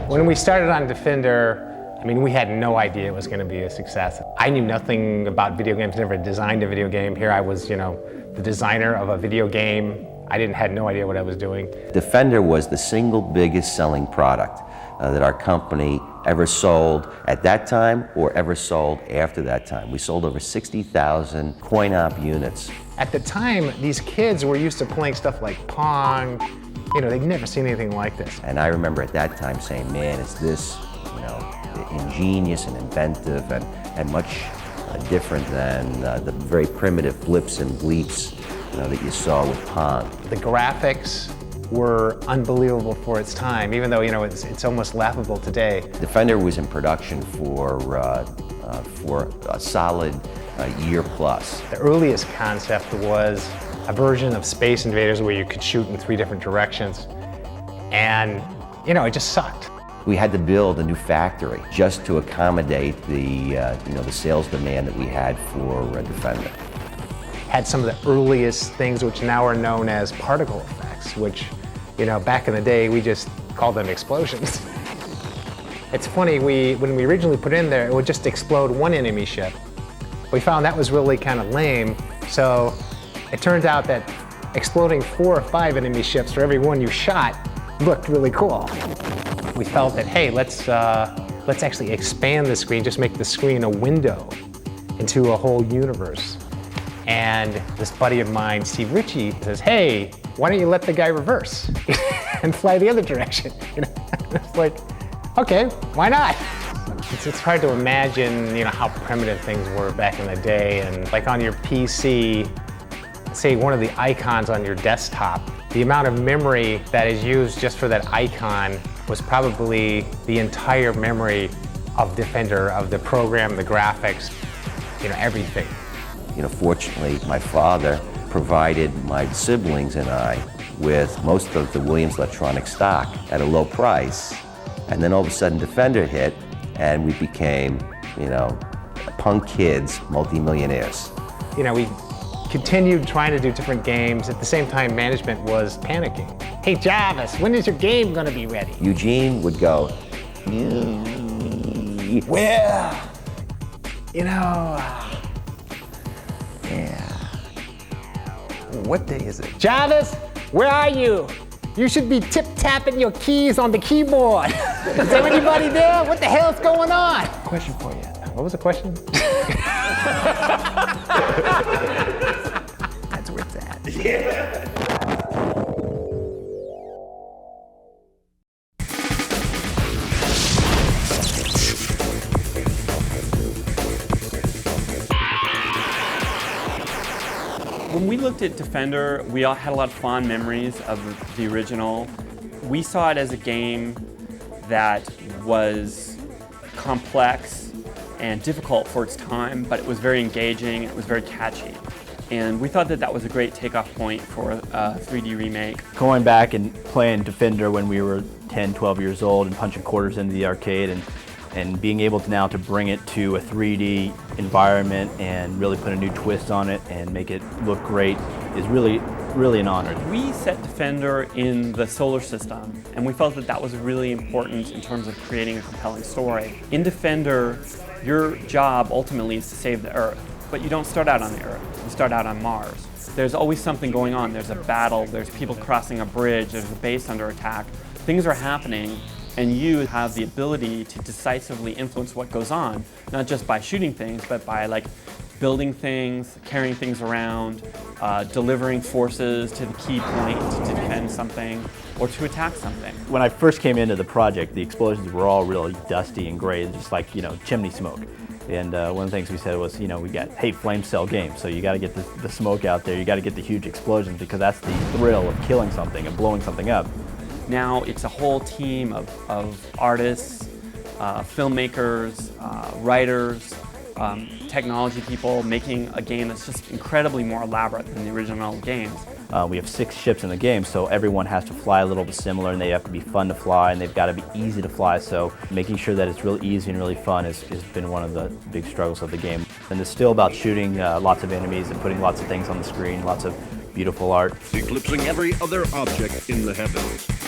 When we started on Defender, I mean, we had no idea it was going to be a success. I knew nothing about video games, never designed a video game. Here I was, the designer of a video game. Had no idea what I was doing. Defender was the single biggest selling product that our company ever sold at that time or ever sold after that time. We sold over 60,000 coin-op units. At the time, these kids were used to playing stuff like Pong. They'd never seen anything like this. And I remember at that time saying, man, is this, ingenious and inventive and much different than the very primitive blips and bleeps that you saw with Pong. The graphics were unbelievable for its time, even though it's almost laughable today. Defender was in production for a solid year plus. The earliest concept was a version of Space Invaders where you could shoot in 3 different directions, and it just sucked. We had to build a new factory just to accommodate the the sales demand that we had for Defender. Had some of the earliest things which now are known as particle effects, which back in the day we just called them explosions. It's funny, when we originally put in there, it would just explode one enemy ship. We found that was really kind of lame, so it turns out that exploding 4 or 5 enemy ships for every one you shot looked really cool. We felt that, hey, let's actually expand the screen, just make the screen a window into a whole universe. And this buddy of mine, Steve Ritchie, says, hey, why don't you let the guy reverse and fly the other direction? It's like, okay, why not? It's hard to imagine, how primitive things were back in the day. And like on your PC, say one of the icons on your desktop, the amount of memory that is used just for that icon was probably the entire memory of Defender, of the program, the graphics, everything. Fortunately, my father provided my siblings and I with most of the Williams Electronic stock at a low price. And then all of a sudden Defender hit, and we became, punk kids, multimillionaires. We continued trying to do different games. At the same time, management was panicking. Hey, Jarvis, when is your game gonna be ready? Eugene would go, well, what day is it? Jarvis, where are you? You should be tip-tapping your keys on the keyboard. Is there anybody there? What the hell's going on? Question for you. What was the question? That's where it's at. Yeah. When we looked at Defender, we all had a lot of fond memories of the original. We saw it as a game that was complex and difficult for its time, but it was very engaging, it was very catchy. And we thought that that was a great takeoff point for a 3D remake. Going back and playing Defender when we were 10, 12 years old and punching quarters into the arcade and being able to now to bring it to a 3D environment and really put a new twist on it and make it look great is really, really an honor. We set Defender in the solar system, and we felt that that was really important in terms of creating a compelling story. In Defender, your job ultimately is to save the Earth, but you don't start out on the Earth, you start out on Mars. There's always something going on. There's a battle, there's people crossing a bridge, there's a base under attack. Things are happening, and you have the ability to decisively influence what goes on, not just by shooting things, but by building things, carrying things around, delivering forces to the key point to defend something or to attack something. When I first came into the project, the explosions were all really dusty and gray, just like chimney smoke. And one of the things we said was, we got, hey, flames sell games, so you got to get the smoke out there, you got to get the huge explosions because that's the thrill of killing something and blowing something up. Now it's a whole team of artists, filmmakers, writers, technology people making a game that's just incredibly more elaborate than the original games. We have 6 ships in the game, so everyone has to fly a little bit similar, and they have to be fun to fly, and they've got to be easy to fly, so making sure that it's really easy and really fun has been one of the big struggles of the game. And it's still about shooting lots of enemies and putting lots of things on the screen, lots of beautiful art. eclipsing every other object in the heavens.